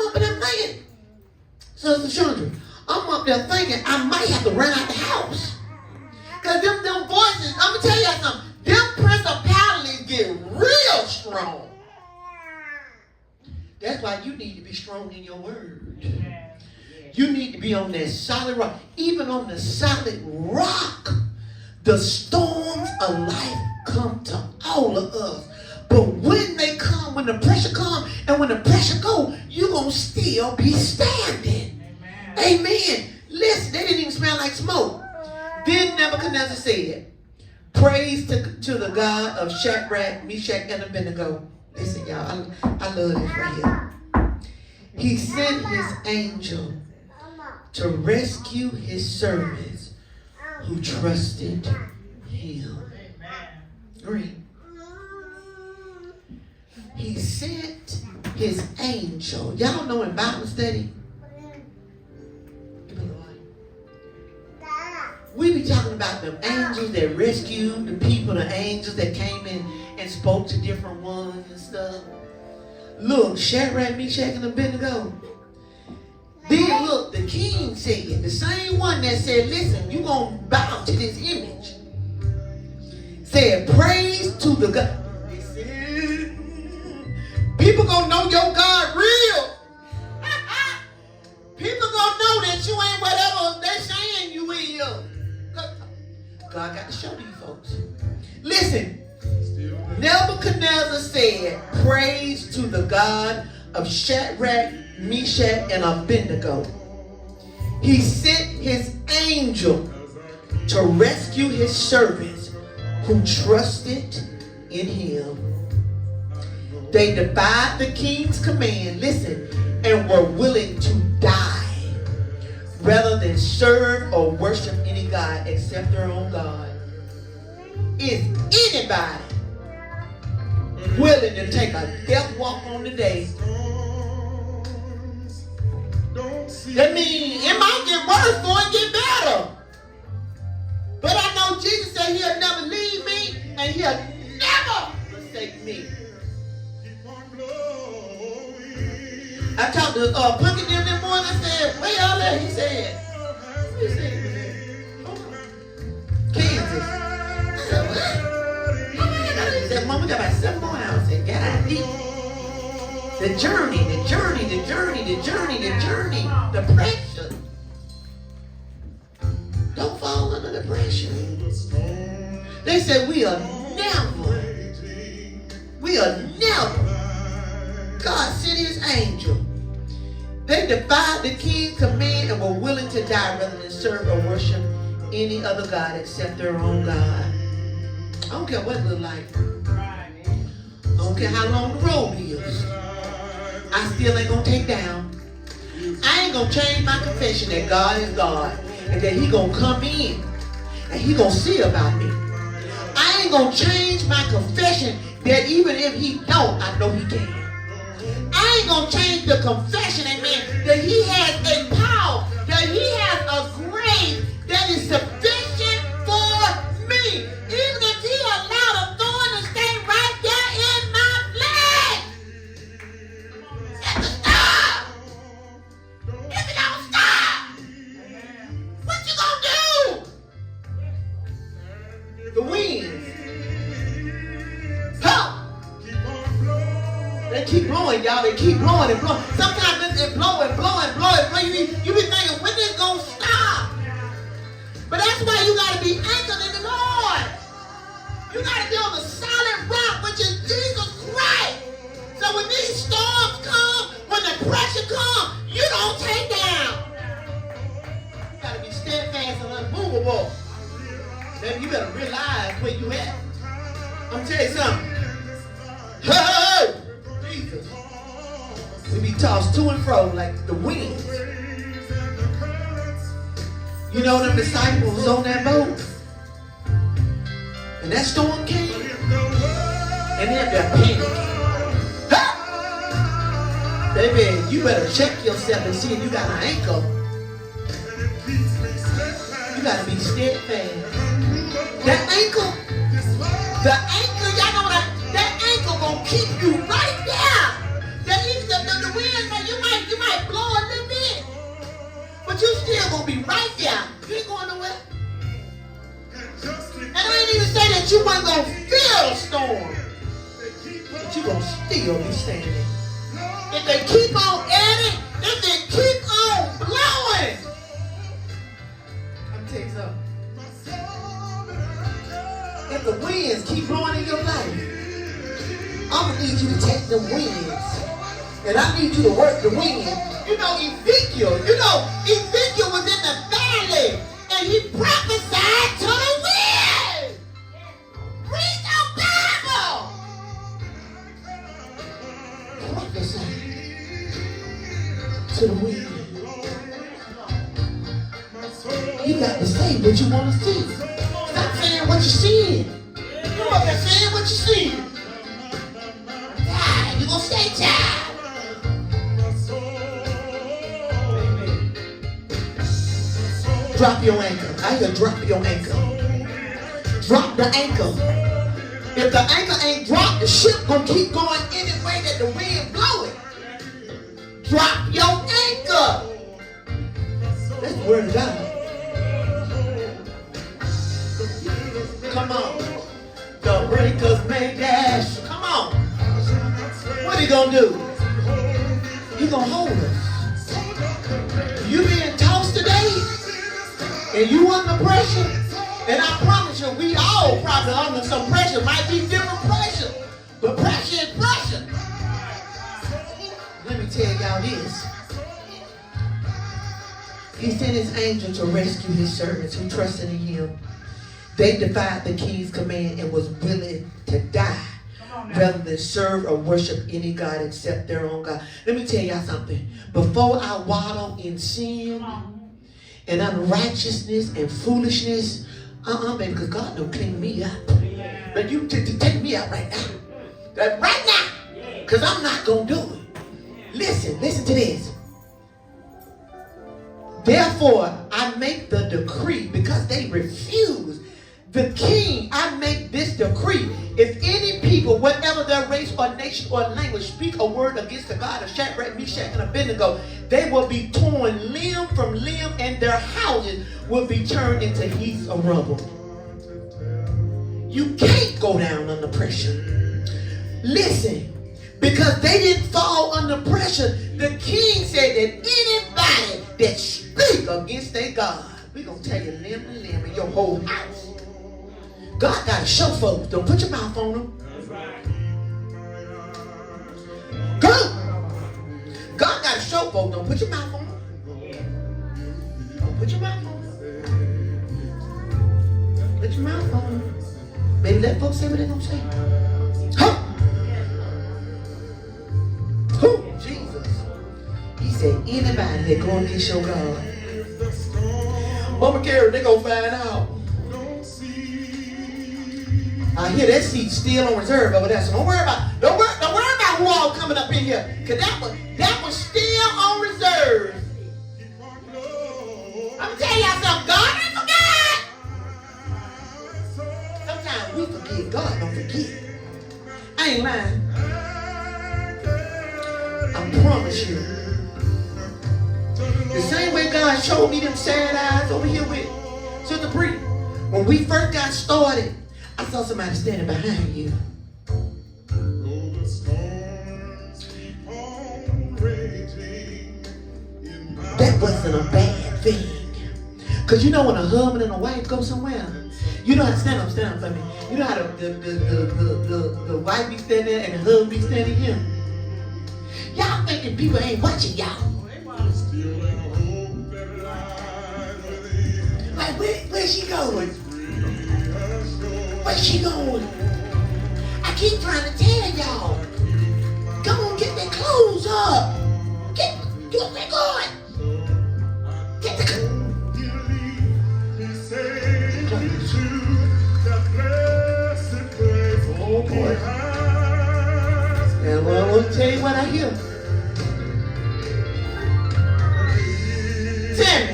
up there thinking, Sister Chandra, I'm up there thinking I might have to run out the house. Because them voices, I'm going to tell you something, them principalities get real strong. That's why you need to be strong in your word. You need to be on that solid rock. Even on the solid rock, the storms of life come to all of us. But when they come, when the pressure comes, and when the pressure goes, you're going to still be standing. Amen. Listen, they didn't even smell like smoke. Then Nebuchadnezzar said, praise to the God of Shadrach, Meshach, and Abednego. Listen, y'all, I love this right here. He sent his angel to rescue his servants who trusted him. Read. He sent his angel. Y'all know in Bible study, we be talking about the angels that rescued the people, the angels that came in and spoke to different ones and stuff. Look, Shadrach, Meshach, and Abednego. Then look, the king said, the same one that said, listen, you're going to bow to this image. Said, praise to the God. People going to know your God real. People going to know that you ain't whatever they saying you is. God got to show these folks. Listen, Nebuchadnezzar said, praise to the God of Shadrach, Meshach, and Abednego. He sent his angel to rescue his servants who trusted in him. They defied the king's command, listen, and were willing to die rather than serve or worship any God except their own God. Is anybody willing to take a death walk on the day? That means it might get worse before it get better. But I know Jesus said he'll never leave me and he'll never forsake me. I talked to Punky them this morning. I said, where y'all at? He said, where he said? Kansas. I said, what? He said, Mom, we got about 7 more hours. I said, God, the journey, the pressure. Don't fall under the pressure. They said, we are never. God sent his angel. They defied the king's command and were willing to die rather than serve or worship any other God except their own God. I don't care what it looks like. I don't care how long the road is. I still ain't going to take down. I ain't going to change my confession that God is God and that he going to come in and he going to see about me. I ain't going to change my confession that even if he don't, I know he can. I ain't going to change the confession, amen, that he has a power, that he has a grace that is sufficient for me. Even if he allowed a thorn to stay right there in my flesh. It will stop. If it don't stop, what you gonna do? The winds. They keep blowing, y'all. They keep blowing and blowing. Sometimes it blow and blow and blow and blow. You be thinking, when is it going to stop? But that's why you got to be anchored in the Lord. You got to be on the solid rock, which is Jesus Christ. So when these storms come, when the pressure comes, you don't take down. You got to be steadfast and unmovable. Then you better realize where you at. I'm going to tell you something. Hey! Jesus. We be tossed to and fro like the wind. You know them disciples on that boat? And that storm came. And they're panicking. Ha! Baby, you better check yourself and see if you got an anchor. You got to be steadfast. That anchor, y'all know that anchor gonna keep you right there. That even the wind, you might might blow a little bit, but you still gonna be right there. You ain't going nowhere. And I ain't even say that you weren't gonna feel a storm, but you gonna still be standing. If they keep on adding, if they keep on blowing, I'm gonna tell you something. If the winds keep blowing in your life, I'm gonna need you to take the winds, and I need you to work the wind. You know Ezekiel was in the valley, and he prophesied to the wind. Read your Bible. Prophesy to the wind. You got to say what you want to see. Stop saying what you're seeing. You up there saying what you're seeing. You're going to stay tired. Drop your anchor. I hear drop your anchor. Drop the anchor. If the anchor ain't dropped, the ship gonna keep going any way that the wind blow it. Drop your anchor. That's the word of God. Come on. The breakers may dash. Come on. What he gonna do? He gonna hold us. You being tossed today, and you under pressure, and I promise you, we all probably under some pressure. Might be different pressure, but pressure is pressure. Let me tell y'all this. He sent his angel to rescue his servants who trusted in him. They defied the king's command and was willing to die rather than serve or worship any God except their own God. Let me tell y'all something. Before I waddle in sin and unrighteousness and foolishness, baby, because God don't clean me up. But you take me out right now. Right now. Because I'm not going to do it. Listen to this. Therefore, I make the decree because they refuse. The king, I make this decree. If any people, whatever their race or nation or language, speak a word against the God of Shadrach, Meshach, and Abednego, they will be torn limb from limb, and their houses will be turned into heaps of rubble. You can't go down under pressure. Listen, because they didn't fall under pressure, the king said that anybody that speak against their God, we're going to tell you limb to limb in your whole house. God got to show folks. Don't put your mouth on them. Go. God got to show folks. Don't put your mouth on them. Don't put your mouth on them. Put your mouth on them. Maybe let folks say what they're going to say. Huh? Who? Jesus. He said anybody that go against your God. Mama Carrie, they going to find out. I hear that seat still on reserve over there, so don't worry about who all coming up in here, because that was still on reserve. I'm gonna tell y'all something. God ain't forgot. Sometimes we forget. God don't forget. I ain't lying. I promise you. The same way God showed me them sad eyes over here with Sister Bree. When we first got started, I saw somebody standing behind you. That wasn't a bad thing. Because you know when a husband and a wife go somewhere, you know how to stand up for me. You know how the wife be standing there and the husband be standing here. Y'all thinking people ain't watching y'all. Like, where's she going? Where's she going? I keep trying to tell y'all. Come on, get their clothes up. Get where they're going. Get the clothes. Oh boy. And well, I want to tell you what I hear.